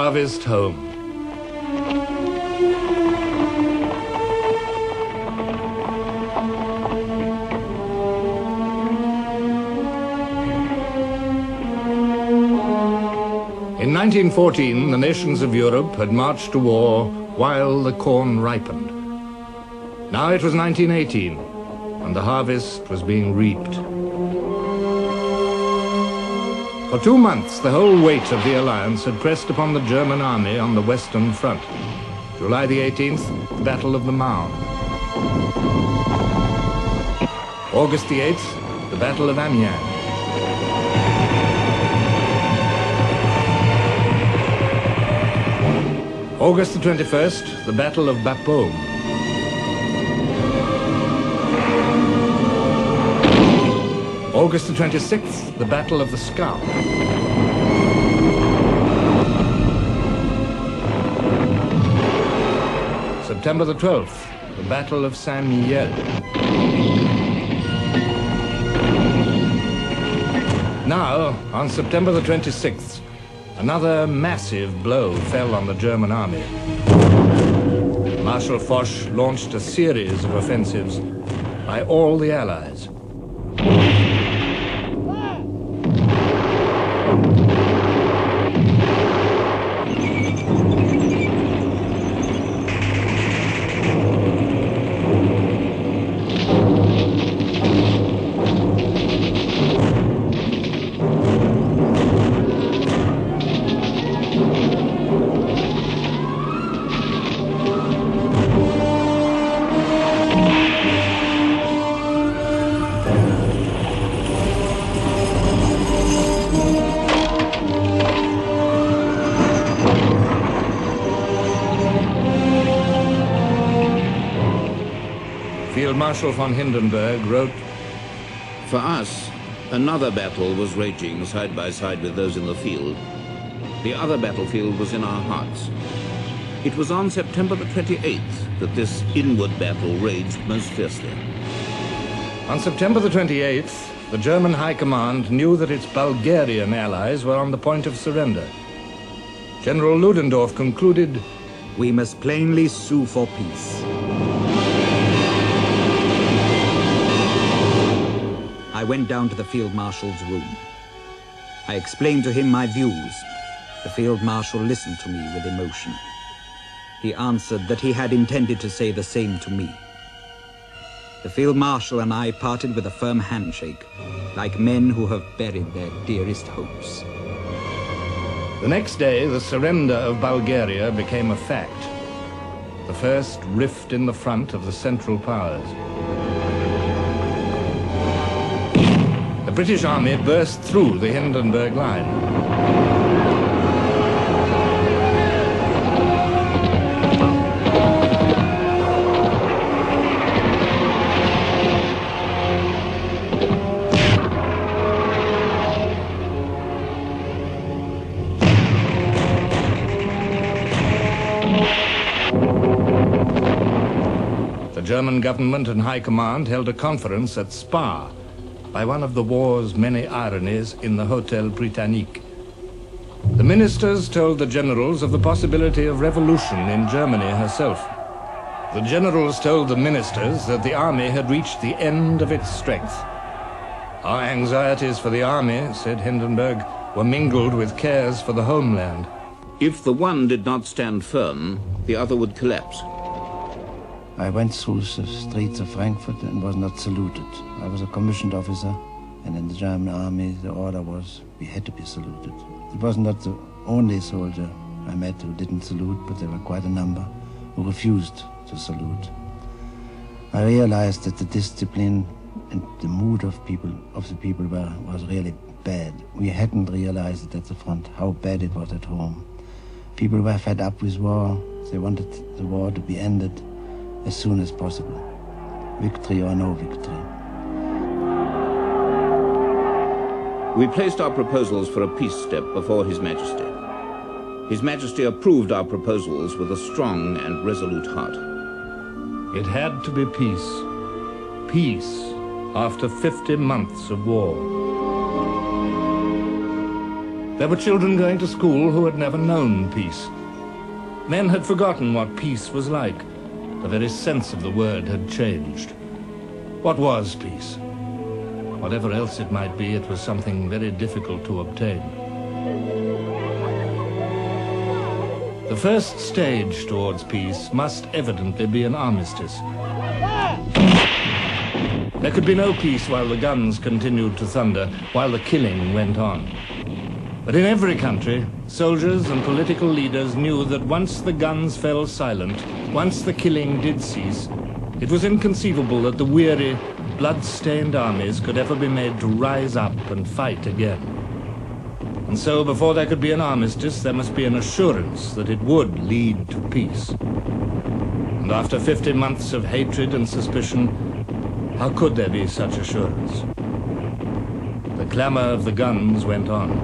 harvest home. In 1914, the nations of Europe had marched to war while the corn ripened. Now it was 1918, and the harvest was being reaped. For 2 months, the whole weight of the alliance had pressed upon the German army on the Western Front. July the 18th, the Battle of the Marne. August the 8th, the Battle of Amiens. August the 21st, the Battle of Bapaume. August the 26th, the Battle of the Scarpe. September the 12th, the Battle of Saint-Mihiel. Now, on September the 26th, another massive blow fell on the German army. Marshal Foch launched a series of offensives by all the Allies. Field Marshal von Hindenburg wrote, "For us, another battle was raging side by side with those in the field. The other battlefield was in our hearts. It was on September the 28th that this inward battle raged most fiercely." On September the 28th, the German High Command knew that its Bulgarian allies were on the point of surrender. General Ludendorff concluded, "We must plainly sue for peace." I went down to the Field Marshal's room. I explained to him my views. The Field Marshal listened to me with emotion. He answered that he had intended to say the same to me. The Field Marshal and I parted with a firm handshake, like men who have buried their dearest hopes. The next day, the surrender of Bulgaria became a fact. The first rift in the front of the Central Powers. The British army burst through the Hindenburg line. The German government and High Command held a conference at Spa, by one of the war's many ironies, in the Hotel Britannique. The ministers told the generals of the possibility of revolution in Germany herself. The generals told the ministers that the army had reached the end of its strength. Our anxieties for the army, said Hindenburg, were mingled with cares for the homeland. If the one did not stand firm, the other would collapse. I went through the streets of Frankfurt and was not saluted. I was a commissioned officer, and in the German army the order was we had to be saluted. It was not the only soldier I met who didn't salute, but there were quite a number who refused to salute. I realized that the discipline and the mood of the people was really bad. We hadn't realized it at the front, how bad it was at home. People were fed up with war. They wanted the war to be ended as soon as possible. Victory or no victory. We placed our proposals for a peace step before His Majesty. His Majesty approved our proposals with a strong and resolute heart. It had to be peace. Peace after 50 months of war. There were children going to school who had never known peace. Men had forgotten what peace was like. The very sense of the word had changed. What was peace? Whatever else it might be, it was something very difficult to obtain. The first stage towards peace must evidently be an armistice. There could be no peace while the guns continued to thunder, while the killing went on. But in every country, soldiers and political leaders knew that once the guns fell silent, once the killing did cease, it was inconceivable that the weary, blood-stained armies could ever be made to rise up and fight again. And so, before there could be an armistice, there must be an assurance that it would lead to peace. And after 50 months of hatred and suspicion, how could there be such assurance? The clamor of the guns went on.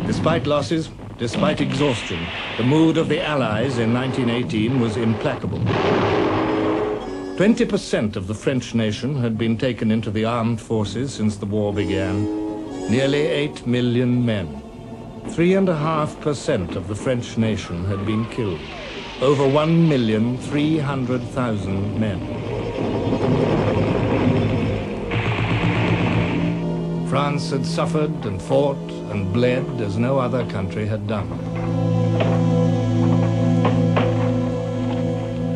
Despite losses, despite exhaustion, the mood of the Allies in 1918 was implacable. 20% of the French nation had been taken into the armed forces since the war began. Nearly 8 million men. 3.5% of the French nation had been killed. Over 1,300,000 men. France had suffered and fought and bled as no other country had done.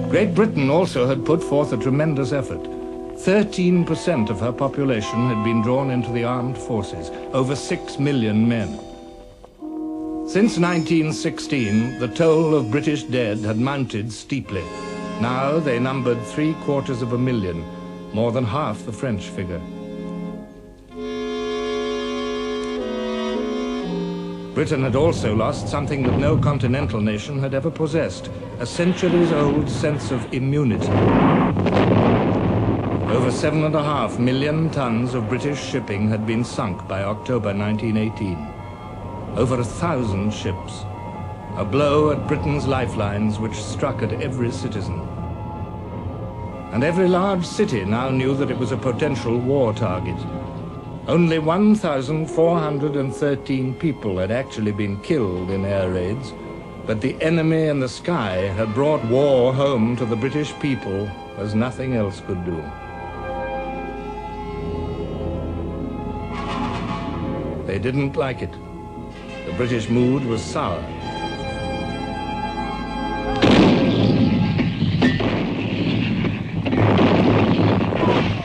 Great Britain also had put forth a tremendous effort. 13% of her population had been drawn into the armed forces, over 6 million men. Since 1916, the toll of British dead had mounted steeply. Now they numbered 750,000, more than half the French figure. Britain had also lost something that no continental nation had ever possessed, a centuries-old sense of immunity. Over 7.5 million tons of British shipping had been sunk by October 1918. Over 1,000 ships. A blow at Britain's lifelines which struck at every citizen. And every large city now knew that it was a potential war target. Only 1,413 people had actually been killed in air raids, but the enemy in the sky had brought war home to the British people as nothing else could do. They didn't like it. The British mood was sour.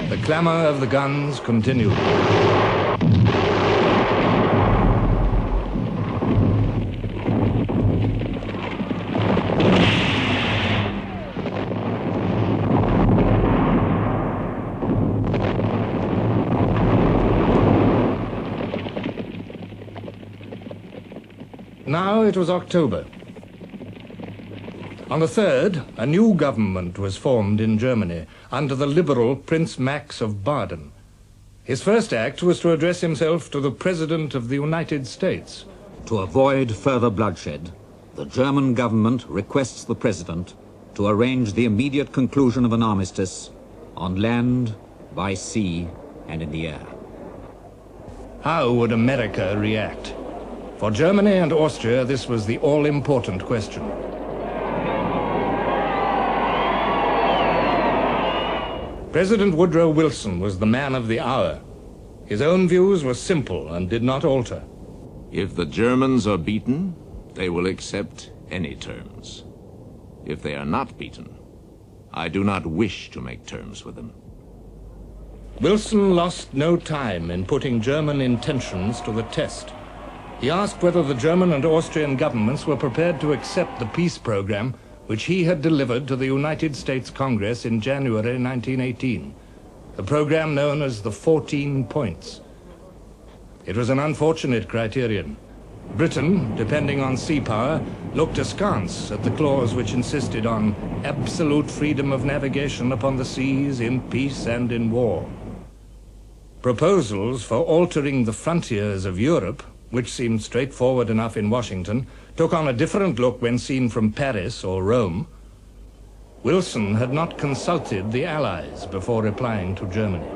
The clamor of the guns continued. Now it was October. On the 3rd, a new government was formed in Germany under the liberal Prince Max of Baden. His first act was to address himself to the President of the United States. To avoid further bloodshed, the German government requests the President to arrange the immediate conclusion of an armistice on land, by sea, and in the air. How would America react? For Germany and Austria, this was the all-important question. President Woodrow Wilson was the man of the hour. His own views were simple and did not alter. If the Germans are beaten, they will accept any terms. If they are not beaten, I do not wish to make terms with them. Wilson lost no time in putting German intentions to the test. He asked whether the German and Austrian governments were prepared to accept the peace program which he had delivered to the United States Congress in January 1918, the program known as the 14 Points. It was an unfortunate criterion. Britain, depending on sea power, looked askance at the clause which insisted on absolute freedom of navigation upon the seas in peace and in war. Proposals for altering the frontiers of Europe, which seemed straightforward enough in Washington, took on a different look when seen from Paris or Rome. Wilson had not consulted the Allies before replying to Germany.